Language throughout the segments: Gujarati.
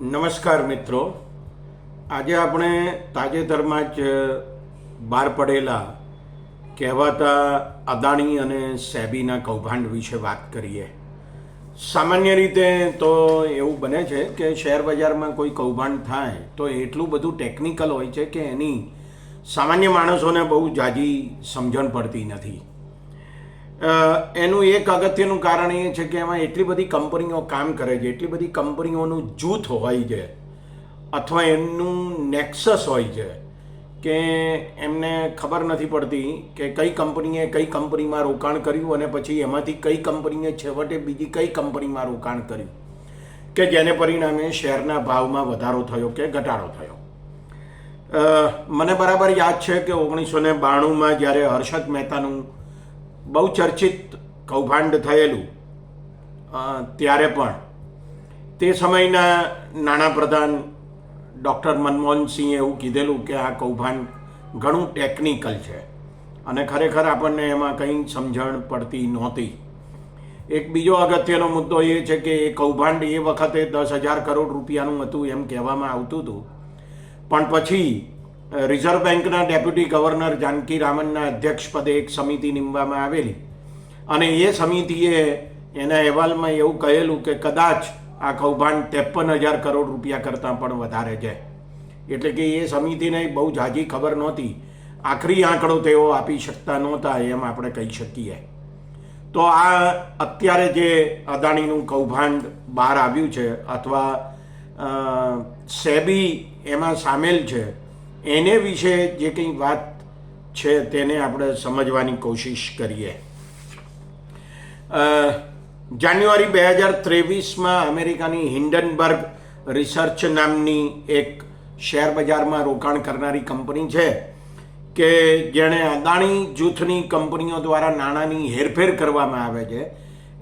નમસ્કાર મિત્રો, આજે આપણે તાજેતરમાં જ બહાર પડેલા કહેવાતા અદાણી અને સેબીના કૌભાંડ વિશે વાત કરીએ. સામાન્ય રીતે તો એવું બને છે કે શેર બજારમાં કોઈ કૌભાંડ થાય તો એટલું બધું ટેકનિકલ હોય છે કે એની સામાન્ય માણસોને બહુ ઝાઝી સમજણ પડતી નથી. એનું એક અગત્યનું કારણ એ છે કે એમાં એટલી બધી કંપનીઓ કામ કરે છે, એટલી બધી કંપનીઓનું જૂથ હોય છે અથવા એમનું નેક્સસ હોય છે કે એમને ખબર નથી પડતી કે કઈ કંપનીએ કઈ કંપનીમાં રોકાણ કર્યું અને પછી એમાંથી કઈ કંપનીએ છેવટે બીજી કઈ કંપનીમાં રોકાણ કર્યું કે જેને પરિણામે શેરના ભાવમાં વધારો થયો કે ઘટાડો થયો. મને બરાબર યાદ છે કે 1992માં જ્યારે હર્ષદ મહેતાનું બહુ ચર્ચિત કૌભાંડ થયેલું ત્યારે પણ તે સમયના નાણાપ્રધાન ડૉક્ટર મનમોહનસિંહે એવું કીધેલું કે આ કૌભાંડ ઘણું ટેકનિકલ છે અને ખરેખર આપણને એમાં કંઈ સમજણ પડતી નહોતી. એક બીજો અગત્યનો મુદ્દો એ છે કે એ કૌભાંડ એ વખતે 10,000 કરોડ રૂપિયાનું હતું એમ કહેવામાં આવતું હતું, પણ પછી રિઝર્વ બેંકના ડેપ્યુટી ગવર્નર જાનકી રામનના અધ્યક્ષપદે એક સમિતિ નીમવામાં આવેલી અને એ સમિતિએ એના અહેવાલમાં એવું કહેલું કે કદાચ આ કૌભાંડ 53,000 કરોડ રૂપિયા કરતાં પણ વધારે છે. એટલે કે એ સમિતિને બહુ ઝાઝી ખબર નહોતી, આખરી આંકડો તેઓ આપી શકતા નહોતા એમ આપણે કહી શકીએ. તો આ અત્યારે જે અદાણીનું કૌભાંડ બહાર આવ્યું છે અથવા સેબી એમાં સામેલ છે એને વિશે જે કંઈ વાત છે તેને આપણે સમજવાની કોશિશ કરીએ. જાન્યુઆરી 2023માં અમેરિકાની હિન્ડનબર્ગ રિસર્ચ નામની એક શેર બજારમાં રોકાણ કરનારી કંપની છે કે જેણે અદાણી જૂથની કંપનીઓ દ્વારા નાણાંની હેરફેર કરવામાં આવે છે,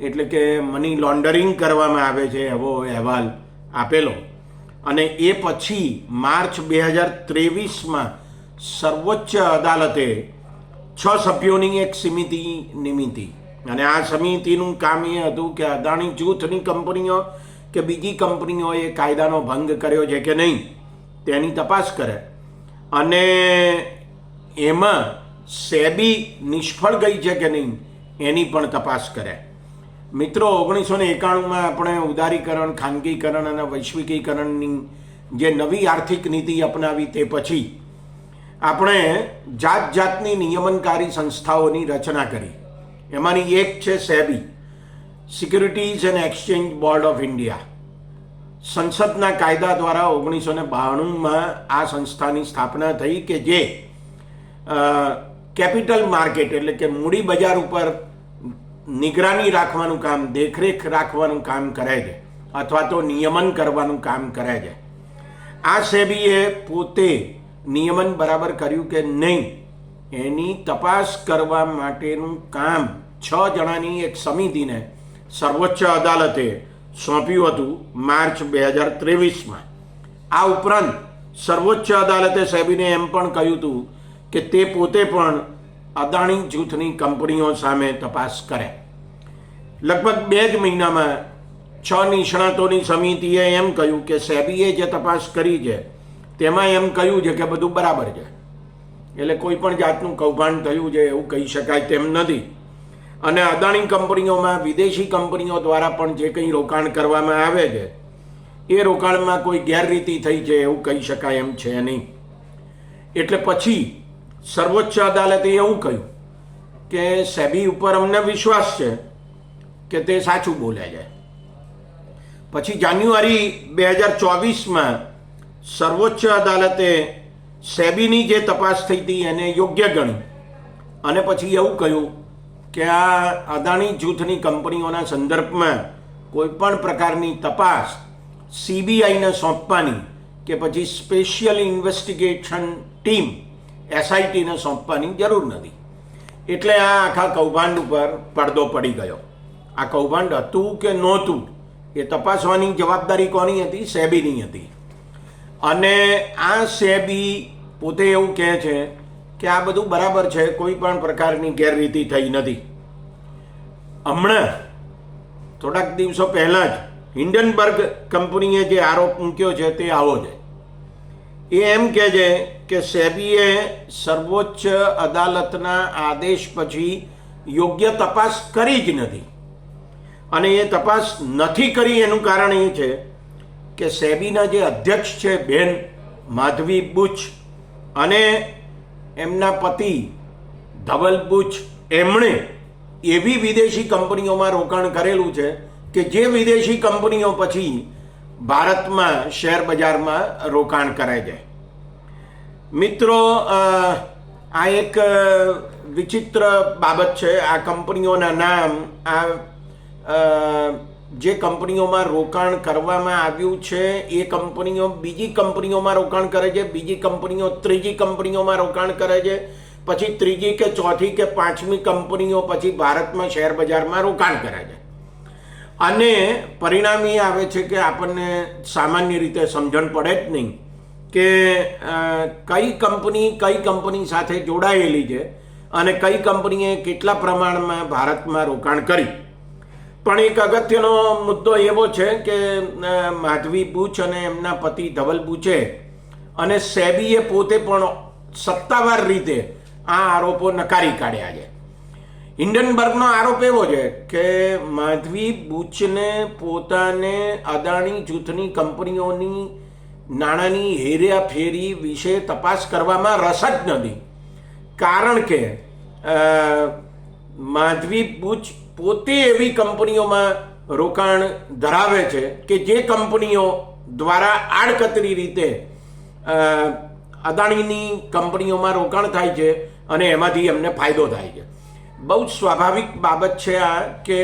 એટલે કે મની લોન્ડરિંગ કરવામાં આવે છે એવો અહેવાલ આપેલો. અને એ પછી માર્ચ 2023માં સર્વોચ્ચ અદાલતે 6 સભ્યોની એક સમિતિ નિમિતી અને આ સમિતિનું કામ એ હતું કે અદાણી જૂથની કંપનીઓ કે બીજી કંપનીઓએ કાયદાનો ભંગ કર્યો છે કે નહીં તેની તપાસ કરે અને એમાં સેબી નિષ્ફળ ગઈ છે કે નહીં એની પણ તપાસ કરે. મિત્રો, 1991માં આપણે ઉદારીકરણ, ખાનગીકરણ અને વૈશ્વિકીકરણની જે નવી આર્થિક નીતિ અપનાવી તે પછી આપણે જાત જાતની નિયમનકારી સંસ્થાઓની રચના કરી. એમાંની એક છે SEBI, securities and exchange board of India. સંસદના કાયદા દ્વારા 1992માં આ સંસ્થાની સ્થાપના થઈ કે જે કેપિટલ માર્કેટ એટલે કે મૂડી બજાર ઉપર નિગરાની રાખવાનું કામ, દેખરેખ રાખવાનું કામ કરે છે અથવા તો નિયમન કરવાનું કામ કરે છે. આ સેબીએ પોતે નિયમન બરાબર કર્યું કે નહીં એની તપાસ કરવા માટેનું કામ 6 જણાની એક સમિતિને સર્વોચ્ચ અદાલતે સોંપ્યું હતું માર્ચ 2023માં. આ ઉપરાંત સર્વોચ્ચ અદાલતે સેબીને એમ પણ કહ્યું હતું કે તે પોતે પણ અદાણી જૂથની કંપનીઓ સામે તપાસ કરે. લગભગ 2 જ મહિનામાં 6 નિષ્ણાતોની સમિતિએ એમ કહ્યું કે સેબીએ જે તપાસ કરી છે તેમાં એમ કહ્યું છે કે બધું બરાબર છે, એટલે કોઈ પણ જાતનું કૌભાંડ થયું છે એવું કહી શકાય તેમ નથી. અને અદાણી કંપનીઓમાં વિદેશી કંપનીઓ દ્વારા પણ જે કંઈ રોકાણ કરવામાં આવે છે એ રોકાણમાં કોઈ ગેરરીતિ થઈ છે એવું કહી શકાય એમ છે નહીં. એટલે પછી સર્વોચ્ચ અદાલતે એવું કહ્યું કે સેબી ઉપર અમને વિશ્વાસ છે કે તે સાચું બોલે છે. પછી જાન્યુઆરી 2024માં સર્વોચ્ચ અદાલતે સેબીની જે તપાસ થઈ હતી એને યોગ્ય ગણી અને પછી એવું કહ્યું કે આ અદાણી જૂથની કંપનીઓના સંદર્ભમાં કોઈ પણ પ્રકારની તપાસ સીબીઆઈને સોંપવાની કે પછી સ્પેશિયલ ઇન્વેસ્ટિગેશન ટીમ એસઆઈટીને સોંપવાની જરૂર નથી. એટલે આ આખા કૌભાંડ ઉપર પડદો પડી ગયો. આ કૌભાંડ હતું કે નહોતું એ તપાસવાની જવાબદારી કોની હતી? સેબીની હતી. અને આ સેબી પોતે એવું કહે છે કે આ બધું બરાબર છે, કોઈ પણ પ્રકારની ગેરરીતિ થઈ નથી. હમણાં થોડાક દિવસો પહેલાં જ હિન્ડનબર્ગ કંપનીએ જે આરોપ મૂક્યો છે તે આવો છે. એ એમ કહે છે કે સેબીએ સર્વોચ્ચ અદાલતના આદેશ પછી યોગ્ય તપાસ કરી જ નથી. અને એ તપાસ નથી કરી એનું કારણ એ છે કે સેબીના જે અધ્યક્ષ છે બેન માધવી બુચ અને એમના પતિ ધવલ બુચ, એમણે એવી વિદેશી કંપનીઓમાં રોકાણ કરેલું છે કે જે વિદેશી કંપનીઓ પછી ભારતમાં શેર બજારમાં રોકાણ કરે છે. મિત્રો, આ એક વિચિત્ર બાબત છે. આ કંપનીઓના નામ, જે કંપનીઓમાં રોકાણ કરવામાં આવ્યું છે એ કંપનીઓ બીજી કંપનીઓમાં રોકાણ કરે છે, બીજી કંપનીઓ ત્રીજી કંપનીઓમાં રોકાણ કરે છે, પછી ત્રીજી કે ચોથી કે પાંચમી કંપનીઓ પછી ભારતમાં શેર બજારમાં રોકાણ કરે છે. અને પરિણામ એ આવે છે કે આપણને સામાન્ય રીતે સમજણ પડે જ નહીં કે કઈ કંપની સાથે જોડાયેલી છે અને કઈ કંપનીએ કેટલા પ્રમાણમાં ભારતમાં રોકાણ કરી. પણ એક અગત્યનો મુદ્દો એવો છે કે માધવી બુચ અને એમના પતિ ધવલ બુચે અને સેબીએ પોતે પણ સત્તાવાર રીતે આ આરોપો નકારી કાઢ્યા છે. હિન્ડનબર્ગનો આરોપ એવો છે કે માધવી બુચને પોતાને અદાણી જૂથની કંપનીઓની નાણાંની હેરાફેરી વિશે તપાસ કરવામાં રસ જ નથી. કારણ કે માધવી બુચ પોતે એવી કંપનીઓમાં રોકાણ ધરાવે છે કે જે કંપનીઓ દ્વારા આડકતરી રીતે અદાણીની કંપનીઓમાં રોકાણ થાય છે અને એમાંથી એમને ફાયદો થાય છે. બહુ જ સ્વાભાવિક બાબત છે આ કે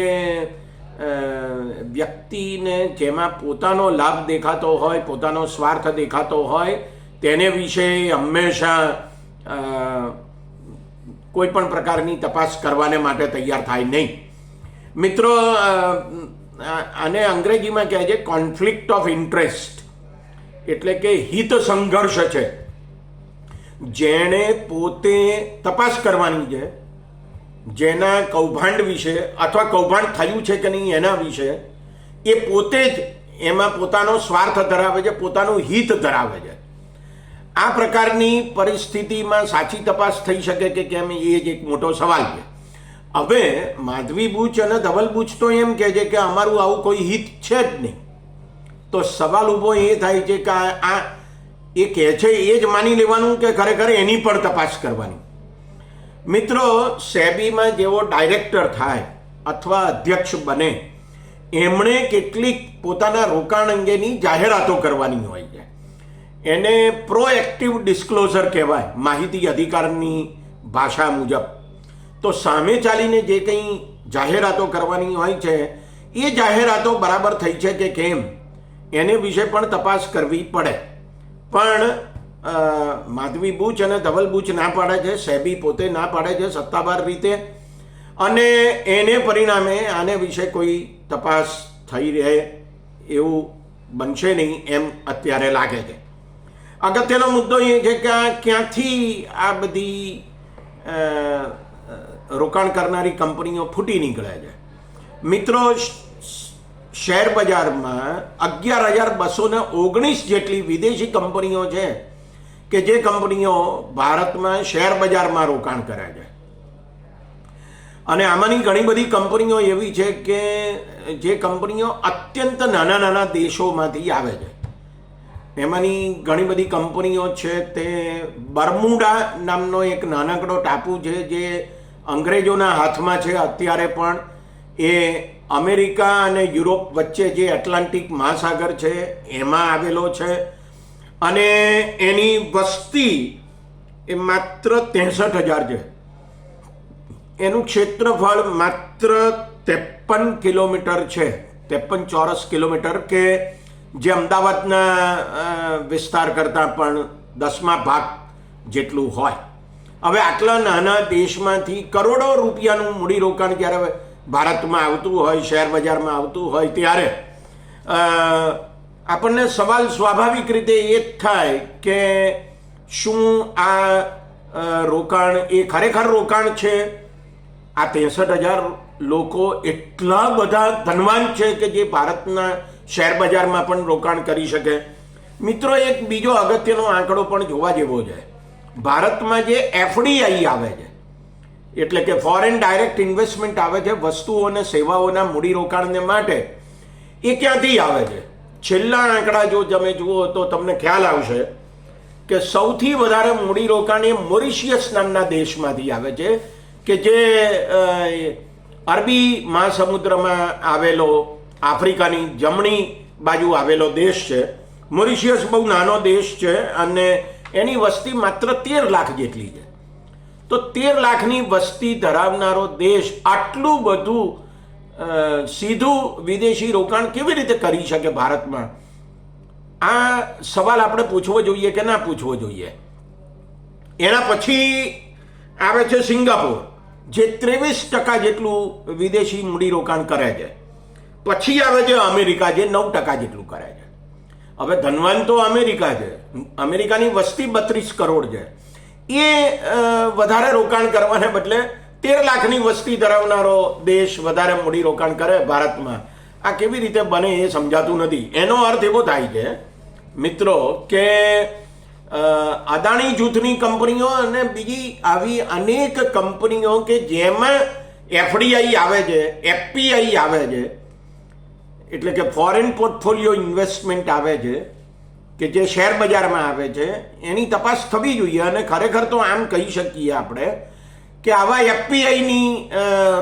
વ્યક્તિને જેમાં પોતાનો લાભ દેખાતો હોય, પોતાનો સ્વાર્થ દેખાતો હોય, તેને વિશે હંમેશા કોઈ પણ પ્રકારની તપાસ કરવાને માટે તૈયાર થાય નહીં. મિત્રો, આને અંગ્રેજીમાં કહે છે કોન્ફ્લિક્ટ ઓફ ઇન્ટરેસ્ટ, એટલે કે હિત સંઘર્ષ છે. જેણે પોતે તપાસ કરવાની છે, જેના કૌભાંડ વિશે અથવા કૌભાંડ થયું છે કે નહીં એના વિશે, એ પોતે જ એમાં પોતાનો સ્વાર્થ ધરાવે છે, પોતાનું હિત ધરાવે છે. આ પ્રકારની પરિસ્થિતિમાં સાચી તપાસ થઈ શકે કે કેમ, એ જ એક મોટો સવાલ છે. હવે માધવી બુચ અને ધવલ બુચ તો એમ કહે છે કે અમારું આવું કોઈ હિત છે જ નહીં. તો સવાલ ઊભો એ થાય છે કે આ એ કહે છે એ જ માની લેવાનું કે ખરેખર એની પણ તપાસ કરવાની. મિત્રો, સેબીમાં જેવો ડાયરેક્ટર થાય અથવા અધ્યક્ષ બને, એમણે કેટલીક પોતાના રોકાણ અંગેની જાહેરાતો કરવાની હોય છે. એને પ્રોએક્ટિવ ડિસ્ક્લોઝર કહેવાય માહિતી અધિકારની ભાષા મુજબ. તો સામે ચાલીને જે કંઈ જાહેરાતો કરવાની હોય છે એ જાહેરાતો બરાબર થઈ છે કે કેમ એને વિશે પણ તપાસ કરવી પડે. પણ માધવી બુચ અને ધવલ બુચ ના પાડે છે, સેબી પોતે ના પાડે છે સત્તાવાર રીતે, અને એને પરિણામે આને વિશે કોઈ તપાસ થઈ રહે એવું બનશે નહીં એમ અત્યારે લાગે છે. અગત્યનો મુદ્દો એ છે કે ક્યાંથી આ બધી રોકાણ કરનારી કંપનીઓ ફૂટી નીકળે છે. મિત્રો, શેર બજારમાં 11,219 જેટલી વિદેશી કંપનીઓ છે કે જે કંપનીઓ ભારતમાં શેર બજારમાં રોકાણ કરે છે. અને આમાંની ઘણી બધી કંપનીઓ એવી છે કે જે કંપનીઓ અત્યંત નાના નાના દેશોમાંથી આવે છે. એમાંની ઘણી બધી કંપનીઓ છે તે બર્મુડા નામનો એક નાનકડો ટાપુ છે જે અંગ્રેજોના હાથમાં છે અત્યારે, પણ એ અમેરિકા અને યુરોપ વચ્ચે જે એટલાન્ટિક મહાસાગર છે એમાં આવેલો છે. અને એની વસ્તી એ માત્ર 63,000 છે. એનું ક્ષેત્રફળ માત્ર 53 કિલોમીટર છે, 53 ચોરસ કિલોમીટર, કે જે અમદાવાદના વિસ્તાર કરતાં પણ 10મા ભાગ જેટલું હોય. હવે આટલા નાના દેશમાંથી કરોડો રૂપિયાનું મૂડીરોકાણ જ્યારે ભારતમાં આવતું હોય, શેર બજારમાં આવતું હોય, ત્યારે આપણને સવાલ સ્વાભાવિક રીતે એ જ થાય કે શું આ રોકાણ એ ખરેખર રોકાણ છે? આ 63,000 લોકો એટલા બધા ધનવાન છે કે જે ભારતના શેર બજારમાં પણ રોકાણ કરી શકે. મિત્રો, એક બીજો અગત્યનો આંકડો પણ જોવા જેવો છે. ભારતમાં જે એફડીઆઈ આવે છે, એટલે કે ફોરેન ડાયરેક્ટ ઇન્વેસ્ટમેન્ટ આવે છે વસ્તુઓ અને સેવાઓના મૂડીરોકાણને માટે, એ ક્યાંથી આવે છે? છેલ્લા આંકડા જો તમે જુઓ તો તમને ખ્યાલ આવશે કે સૌથી વધારે મૂડીરોકાણ એ મોરિશિયસ નામના દેશમાંથી આવે છે, કે જે અરબી મહાસમુદ્રમાં આવેલો, આફ્રિકાની જમણી બાજુ આવેલો દેશ છે. મોરિશિયસ બહુ નાનો દેશ છે અને એની વસ્તી માત્ર 13 લાખ જેટલી છે. તો 13 લાખની વસ્તી ધરાવનારો દેશ આટલું બધું સીધું વિદેશી રોકાણ કેવી રીતે કરી શકે ભારતમાં? આ સવાલ આપણે પૂછવો જોઈએ કે ના પૂછવો જોઈએ? એના પછી આવે છે સિંગાપોર, જે 23% જેટલું વિદેશી મૂડીરોકાણ કરે છે. પછી આવે છે અમેરિકા, જે 9% જેટલું કરે છે. હવે ધનવાન તો અમેરિકા છે, અમેરિકાની વસ્તી 32 કરોડ છે. એ વધારે રોકાણ કરવાને બદલે 13 લાખની વસ્તી ધરાવનારો દેશ વધારે મૂડીરોકાણ કરે ભારતમાં. આ કેવી રીતે બને એ સમજાતું નથી. એનો અર્થ એવો થાય છે મિત્રો કે અદાણી જૂથની કંપનીઓ અને બીજી આવી અનેક કંપનીઓ કે જેમાં એફડીઆઈ આવે છે, એફપીઆઈ આવે છે, એટલે કે ફોરેન પોર્ટફોલિયો ઇન્વેસ્ટમેન્ટ આવે છે, કે જે શેર બજારમાં આવે છે, એની તપાસ થવી જોઈએ. અને ખરેખર તો આમ કહી શકીએ આપણે કે આવા એફપીઆઈની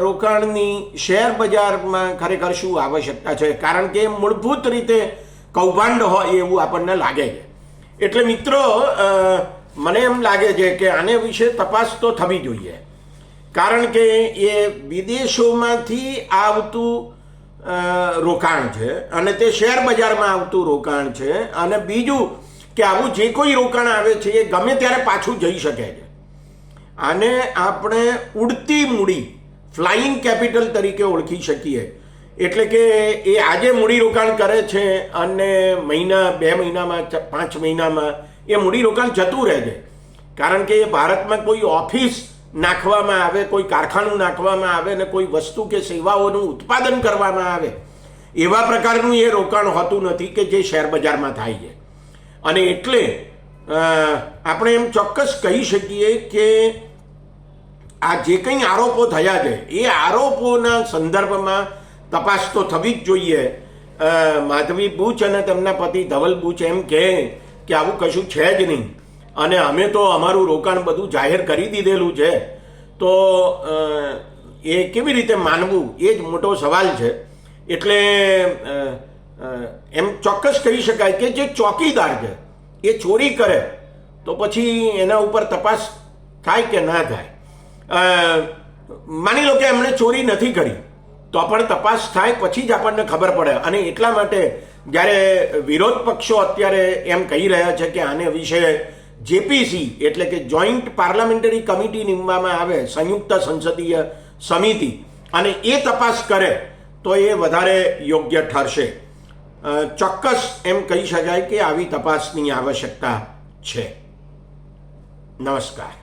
રોકાણની શેર બજારમાં ખરેખર શું આવશ્યકતા છે? કારણ કે મૂળભૂત રીતે કૌભાંડ હોય એવું આપણને લાગે છે. એટલે મિત્રો, મને એમ લાગે છે કે આને વિશે તપાસ તો થવી જોઈએ, કારણ કે એ વિદેશોમાંથી આવતું રોકાણ છે અને તે શેર બજારમાં આવતું રોકાણ છે. અને બીજું કે આવું જે કોઈ રોકાણ આવે છે એ ગમે ત્યારે પાછું જઈ શકે છે. આને આપણે ઉડતી મૂડી, ફ્લાઇંગ કેપિટલ તરીકે ઓળખી શકીએ. એટલે કે એ આજે મૂડીરોકાણ કરે છે અને મહિના, 2 મહિનામાં, 5 મહિનામાં એ મૂડીરોકાણ જતું રહે છે. કારણ કે એ ભારતમાં કોઈ ઓફિસ નાખવામાં આવે, કોઈ કારખાનું નાખવામાં આવે ને કોઈ વસ્તુ કે સેવાઓનું ઉત્પાદન કરવામાં આવે, એવા પ્રકારનું એ રોકાણ હોતું નથી કે જે શેર બજારમાં થાય છે. અને એટલે આપણે એમ ચોક્કસ કહી શકીએ કે આ જે કંઈ આરોપો થયા છે એ આરોપોના સંદર્ભમાં તપાસ તો થવી જ જોઈએ. માધવી બુચ અને તેમના પતિ ધવલ બુચ એમ કહે કે આવું કશું છે જ નહીં અને અમે તો અમારું રોકાણ બધું જાહેર કરી દીધેલું છે, તો એ કેવી રીતે માનવું? એ જ મોટો સવાલ છે. એટલે એમ ચોક્કસ કહી શકાય કે જે ચોકીદાર છે એ ચોરી કરે તો પછી એના ઉપર તપાસ થાય કે ના થાય? માની લો કે એમણે ચોરી નથી કરી, તો પણ તપાસ થાય પછી જ આપણને ખબર પડે. અને એટલા માટે જ્યારે વિરોધ પક્ષો અત્યારે એમ કહી રહ્યા છે કે આને વિશે જેપીસી એટલે કે જોઈન્ટ પાર્લામેન્ટરી કમિટી નીમવામાં આવે, સંયુક્ત સંસદીય સમિતિ, અને એ તપાસ કરે તો એ વધારે યોગ્ય ઠરશે. ચોક્કસ એમ કહી શકાય કે આવી તપાસની આવશ્યકતા છે. નમસ્કાર.